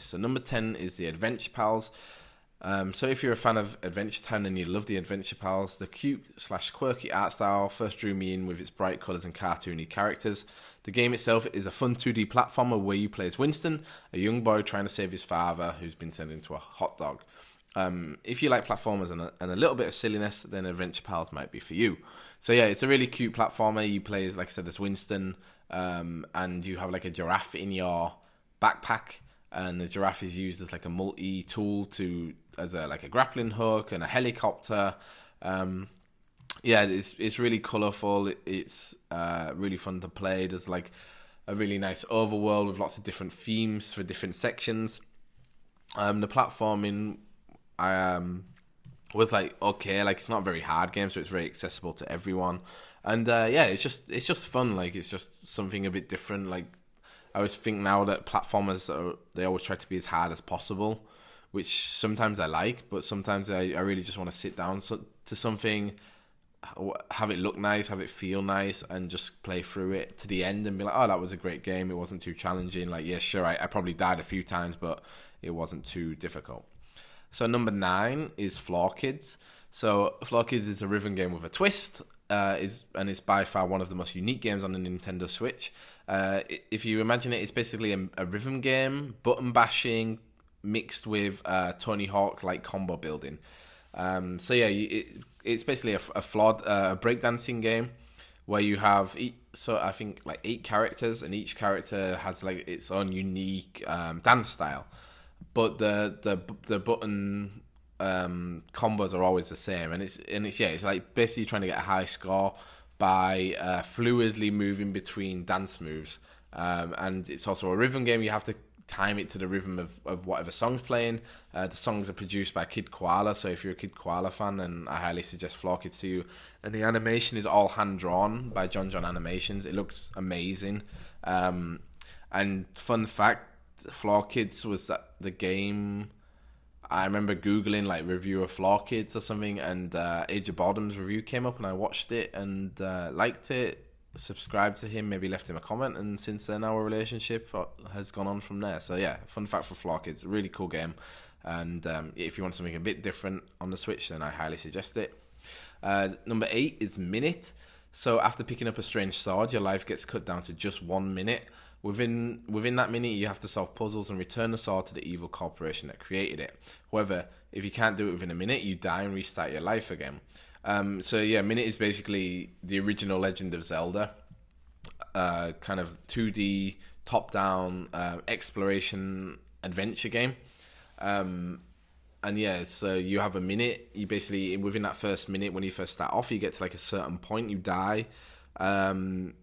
So number 10 is the Adventure Pals. So if you're a fan of Adventure Time and you love the Adventure Pals, the cute/quirky art style first drew me in with its bright colours and cartoony characters. The game itself is a fun 2D platformer where you play as Winston, a young boy trying to save his father who's been turned into a hot dog. If you like platformers and a little bit of silliness, then Adventure Pals might be for you. So yeah, it's a really cute platformer. You play, like I said, as Winston, and you have like a giraffe in your backpack, and the giraffe is used as like a multi-tool as a grappling hook and a helicopter. Yeah, it's really colourful. It's really fun to play. There's like a really nice overworld with lots of different themes for different sections. The platforming was like okay, like it's not a very hard game, so it's very accessible to everyone. And yeah, it's just fun. Like it's just something a bit different. Like I always think now that platformers they always try to be as hard as possible, which sometimes I like, but sometimes I really just want to sit down to something, have it look nice, have it feel nice, and just play through it to the end and be like, oh, that was a great game. It wasn't too challenging. Like, yeah, sure, I probably died a few times, but it wasn't too difficult. So number 9 is Floor Kids. So Floor Kids is a rhythm game with a twist, and it's by far one of the most unique games on the Nintendo Switch. If you imagine it, it's basically a rhythm game, button bashing, mixed with Tony Hawk like combo building. So yeah, it's basically a flawed breakdancing game where you have I think like 8 characters, and each character has like its own unique dance style, but the button combos are always the same, and it's like basically trying to get a high score by fluidly moving between dance moves, and it's also a rhythm game. You have to time it to the rhythm of whatever song's playing. The songs are produced by Kid Koala, so if you're a Kid Koala fan, then I highly suggest Floor Kids to you. And the animation is all hand-drawn by John Animations. It looks amazing. And fun fact, Floor Kids was the game... I remember Googling like review of Floor Kids or something, and Age of Boredom's review came up, and I watched it and liked it, subscribed to him, maybe left him a comment, and since then our relationship has gone on from there. So yeah, fun fact for Floor Kids, really cool game, and if you want something a bit different on the Switch, then I highly suggest it. Number 8 is Minute. So after picking up a strange sword, your life gets cut down to just 1 minute. Within that minute, you have to solve puzzles and return the sword to the evil corporation that created it. However, if you can't do it within a minute, you die and restart your life again. So yeah, Minute is basically the original Legend of Zelda, kind of 2D top-down exploration adventure game. And yeah, so you have a minute. You basically, within that first minute, when you first start off, you get to like a certain point, you die, and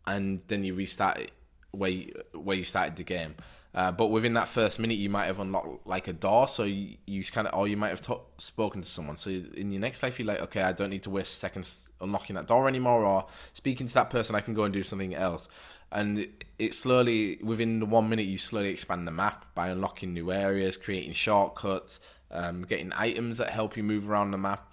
then you restart it where you started the game. But within that first minute, you might have unlocked like a door, so you kind of, or you might have spoken to someone. So in your next life, you're like, okay, I don't need to waste seconds unlocking that door anymore, or speaking to that person, I can go and do something else. And it slowly, within the 1 minute, you slowly expand the map by unlocking new areas, creating shortcuts, getting items that help you move around the map.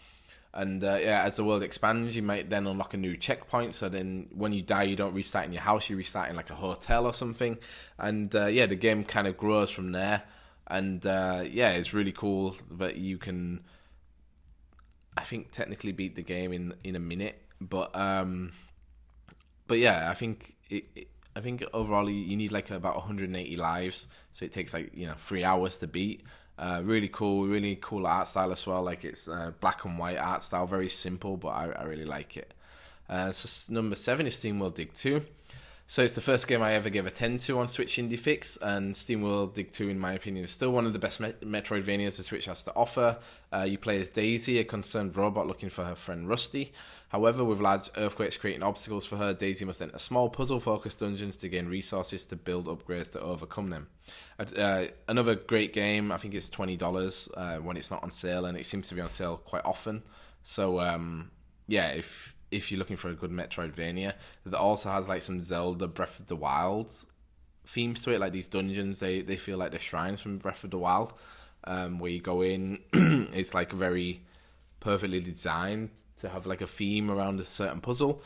And yeah, as the world expands, you might then unlock a new checkpoint. So then when you die, you don't restart in your house, you restart in like a hotel or something. And yeah, the game kind of grows from there. And yeah, it's really cool that you can, I think, technically beat the game in a minute. But yeah, I think I think overall you need like about 180 lives. So it takes like 3 hours to beat. Really cool art style as well. Like it's black and white art style, very simple, but I really like it. So number 7 is SteamWorld Dig 2. So it's the first game I ever gave a 10 to on Switch Indie Fix, and SteamWorld Dig 2, in my opinion, is still one of the best Metroidvanias the Switch has to offer. You play as Daisy, a concerned robot looking for her friend Rusty. However, with large earthquakes creating obstacles for her, Daisy must enter small puzzle-focused dungeons to gain resources to build upgrades to overcome them. Another great game. I think it's $20 when it's not on sale, and it seems to be on sale quite often. So yeah, if you're looking for a good Metroidvania, that also has like some Zelda Breath of the Wild themes to it, like these dungeons, they feel like they're shrines from Breath of the Wild, where you go in, it's like very perfectly designed to have like a theme around a certain puzzle.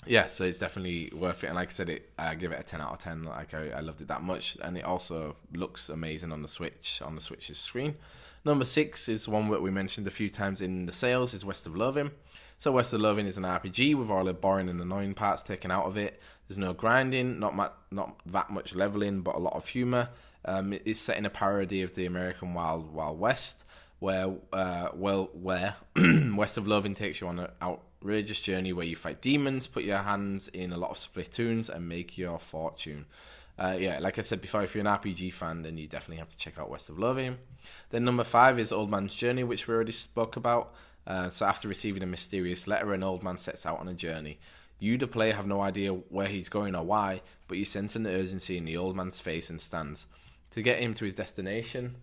Yeah, so it's definitely worth it. And like I said, I give it a 10 out of 10. Like I loved it that much, and it also looks amazing on the Switch's screen. Number 6 is one that we mentioned a few times in the sales, is West of Loving. So West of Loving is an RPG with all the boring and annoying parts taken out of it. There's no grinding, not that much leveling, but a lot of humor. It's set in a parody of the American Wild West, where West of Loving takes you on an outrageous journey where you fight demons, put your hands in a lot of Splatoons, and make your fortune. Yeah, like I said before, if you're an RPG fan, then you definitely have to check out West of Loving. Then number 5 is Old Man's Journey, which we already spoke about. So after receiving a mysterious letter, an old man sets out on a journey. You, the player, have no idea where he's going or why, but you sense an urgency in the old man's face and stance. To get him to his destination,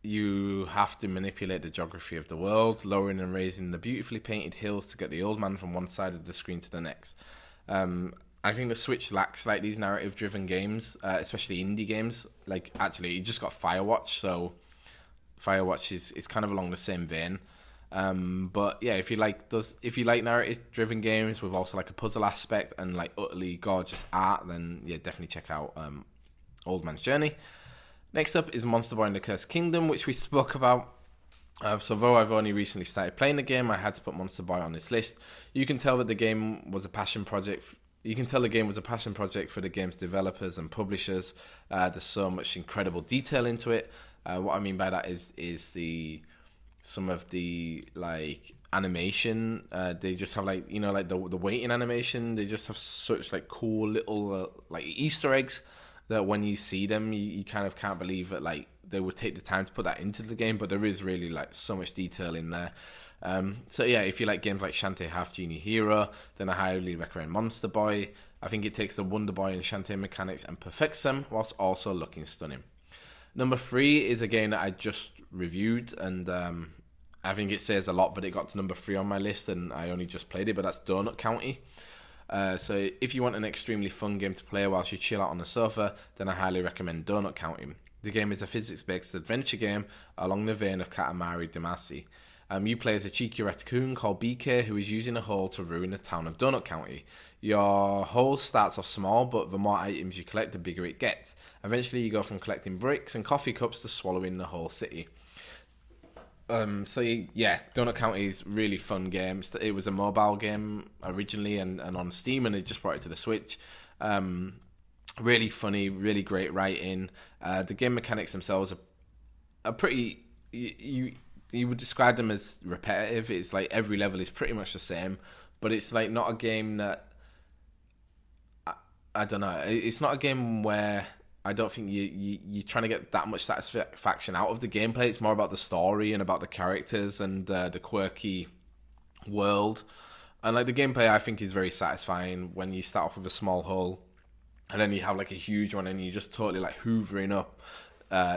you have to manipulate the geography of the world, lowering and raising the beautifully painted hills to get the old man from one side of the screen to the next. I think the Switch lacks like these narrative-driven games, especially indie games. Like, actually, you just got Firewatch, so Firewatch is kind of along the same vein. But yeah, if you like narrative-driven games with also like a puzzle aspect and like utterly gorgeous art, then yeah, definitely check out Old Man's Journey. Next up is Monster Boy and the Cursed Kingdom, which we spoke about. So though I've only recently started playing the game, I had to put Monster Boy on this list. You can tell that the game was a passion project. You can tell the game was a passion project for the game's developers and publishers. There's so much incredible detail into it. What I mean by that is some of the like animation. They just have like like the waiting animation. They just have such like cool little like Easter eggs that when you see them, you kind of can't believe that like they would take the time to put that into the game. But there is really like so much detail in there. So yeah, if you like games like Shantae Half Genie Hero, then I highly recommend Monster Boy. I think it takes the Wonder Boy and Shantae mechanics and perfects them, whilst also looking stunning. Number 3 is a game that I just reviewed, and I think it says a lot that it got to number 3 on my list, and I only just played it, but that's Donut County. So if you want an extremely fun game to play whilst you chill out on the sofa, then I highly recommend Donut County. The game is a physics-based adventure game along the vein of Katamari Damacy. You play as a cheeky raccoon called BK who is using a hole to ruin the town of Donut County. Your hole starts off small, but the more items you collect, the bigger it gets. Eventually, you go from collecting bricks and coffee cups to swallowing the whole city. Yeah, Donut County is a really fun game. It was a mobile game originally and on Steam, and they just brought it to the Switch. Really funny, really great writing. The game mechanics themselves are pretty... You would describe them as repetitive. It's like every level is pretty much the same, but it's like not a game that... I don't know. It's not a game where... I don't think you're trying to get that much satisfaction out of the gameplay. It's more about the story and about the characters and the quirky world. And like the gameplay, I think is very satisfying when you start off with a small hole, and then you have like a huge one, and you're just totally like hoovering up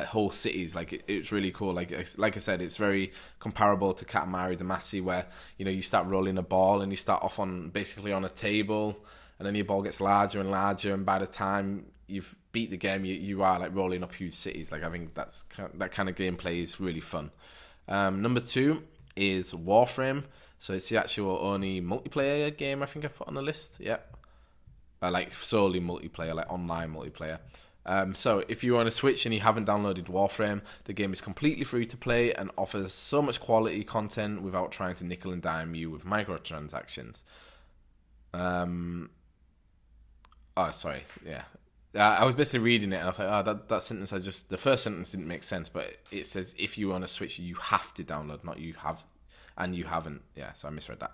whole cities. Like it's really cool. Like I said, it's very comparable to Katamari Damacy, where you start rolling a ball and you start off on basically on a table, and then your ball gets larger and larger, and by the time you've beat the game, you are like rolling up huge cities. Like I think that kind of gameplay is really fun. Number 2 is Warframe. So it's the actual only multiplayer game I think I put on the list. Yeah, like solely multiplayer, like online multiplayer. So if you want to Switch and you haven't downloaded Warframe, the game is completely free to play and offers so much quality content without trying to nickel and dime you with microtransactions. Oh, sorry. Yeah. I was basically reading it and I was like, that sentence, the first sentence didn't make sense, but it says if you want to Switch, you have to download, not you have, and you haven't. Yeah, so I misread that.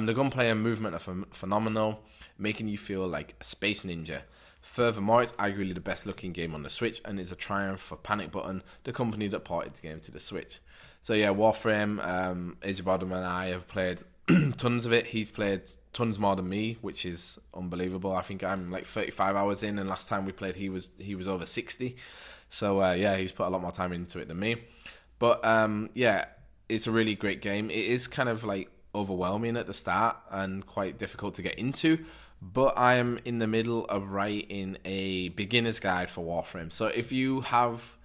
The gunplay and movement are phenomenal, making you feel like a space ninja. Furthermore, it's arguably the best looking game on the Switch and is a triumph for Panic Button, the company that ported the game to the Switch. So yeah, Warframe, Age Bottom and I have played tons of it. He's played tons more than me, which is unbelievable. I think I'm like 35 hours in, and last time we played he was over 60. So yeah, he's put a lot more time into it than me. But yeah, it's a really great game. It is kind of like overwhelming at the start and quite difficult to get into, but I am in the middle of writing a beginner's guide for Warframe. So if you have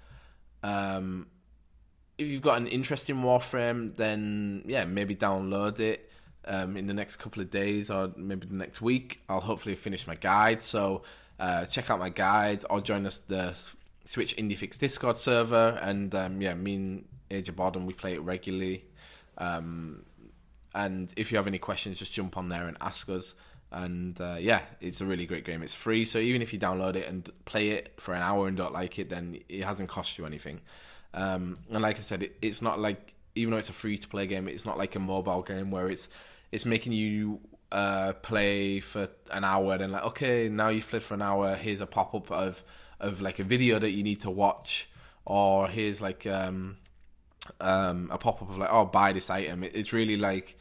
if you've got an interest in Warframe, then yeah, maybe download it. in the next couple of days or maybe the next week. I'll hopefully finish my guide. So check out my guide or join us the Switch Indie Fix Discord server. And me and Age of Bottom, we play it regularly. And if you have any questions, just jump on there and ask us. And it's a really great game. It's free, so even if you download it and play it for an hour and don't like it, then it hasn't cost you anything. And like I said, it's not like, even though it's a free-to-play game, it's not like a mobile game where it's making you play for an hour, then like, okay, now you've played for an hour, here's a pop-up of like a video that you need to watch, or here's like a pop-up of like, oh, buy this item. It's really like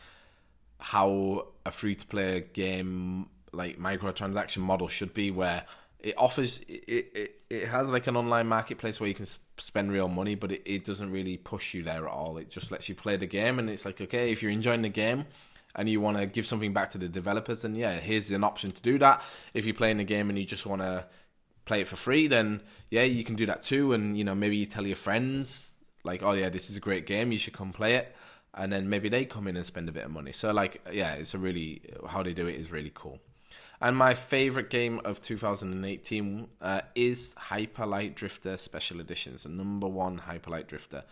how a free-to-play game like microtransaction model should be, where it offers it has like an online marketplace where you can spend real money, but it doesn't really push you there at all. It just lets you play the game, and it's like, okay, if you're enjoying the game and you want to give something back to the developers, then yeah, here's an option to do that. If you're playing the game and you just want to play it for free, then yeah, you can do that too. And maybe you tell your friends like, oh yeah, this is a great game, you should come play it, and then maybe they come in and spend a bit of money. So like, yeah, it's how they do it is really cool. And my favorite game of 2018 is Hyper Light Drifter Special Editions, the number one Hyper Light Drifter.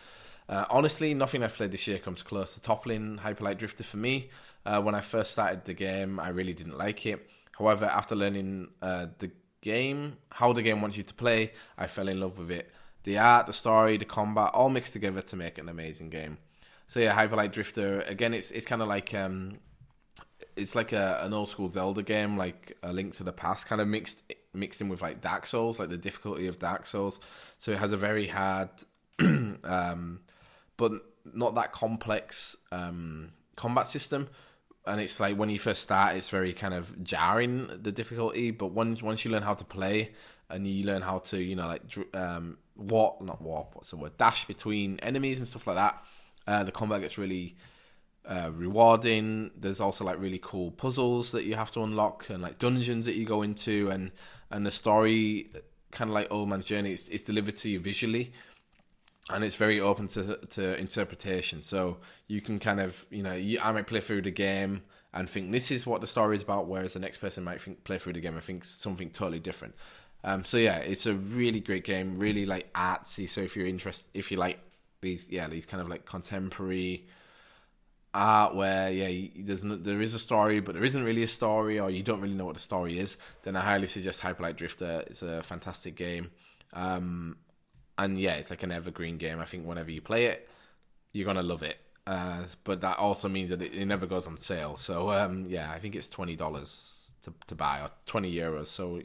Honestly, nothing I've played this year comes close to toppling Hyper Light Drifter for me. When I first started the game, I really didn't like it. However, after learning how the game wants you to play, I fell in love with it. The art, the story, the combat, all mixed together to make an amazing game. So yeah, Hyper Light Drifter, again, it's kind of like it's like an old school Zelda game, like A Link to the Past, kind of mixed in with like Dark Souls, like the difficulty of Dark Souls. So it has a very hard, but not that complex combat system. And it's like when you first start, it's very kind of jarring, the difficulty. But once you learn how to play and you learn how to, dash between enemies and stuff like that, the combat gets really rewarding. There's also like really cool puzzles that you have to unlock and like dungeons that you go into, and the story, kind of like Old Man's Journey, it's delivered to you visually, and it's very open to interpretation. So you can kind of, I might play through the game and think this is what the story is about, whereas the next person might play through the game and think something totally different. So yeah, it's a really great game, really like artsy. So if you like these kind of like contemporary art where there is a story but there isn't really a story, or you don't really know what the story is, then I highly suggest Hyper Light Drifter. It's a fantastic game, and yeah, it's like an evergreen game. I think whenever you play it, you're gonna love it, but that also means that it never goes on sale. So I think it's $20 to buy, or €20, so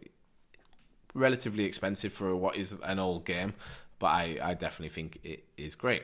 relatively expensive for what is an old game, but I definitely think it is great.